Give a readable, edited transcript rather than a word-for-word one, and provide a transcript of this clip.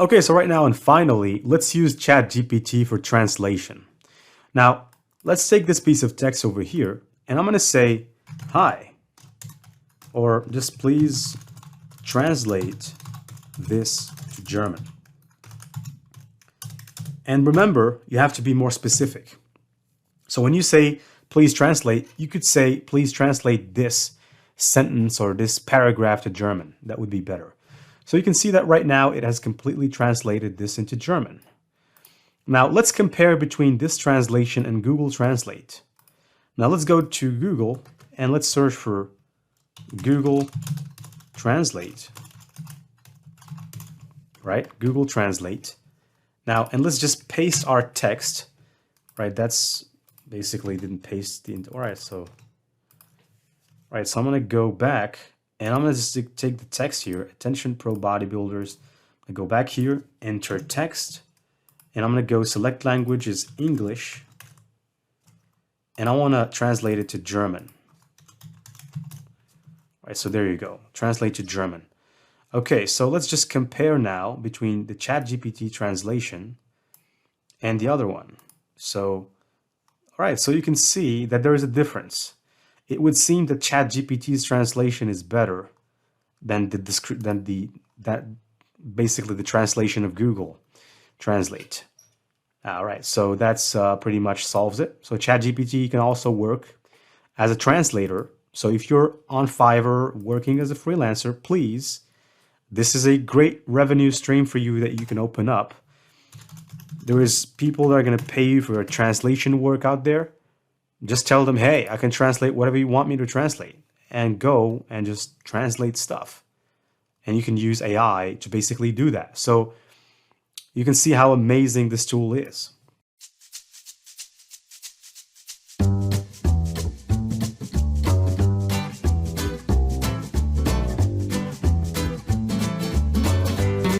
Okay, so right now and finally, let's use ChatGPT for translation. Now, let's take this piece of text over here, and I'm going to say, hi, or just please translate this to German. And remember, you have to be more specific. So when you say, please translate, you could say, please translate this sentence or this paragraph to German. That would be better. So you can see that right now it has completely translated this into German. Now let's compare between this translation and Google Translate. Now let's go to Google and let's search for Google Translate. Right? Google Translate. Now, and let's just paste our text. Right? That's basically didn't paste the, all right, so I'm going to go back and I'm going to just take the text here, attention pro bodybuilders. I go back here, enter text, and I'm going to go select language is English, and I want to translate it to German. All right, so there you go, translate to German. Okay, so let's just compare now between the ChatGPT translation and the other one. So, all right, so you can see that there is a difference. It would seem that ChatGPT's translation is better than basically the translation of Google Translate. All right, so that's pretty much solves it. So ChatGPT can also work as a translator. So if you're on Fiverr working as a freelancer, please, this is a great revenue stream for you that you can open up. There is people that are going to pay you for a translation work out there. Just tell them, hey, I can translate whatever you want me to translate, and go and just translate stuff. And you can use AI to basically do that. So you can see how amazing this tool is.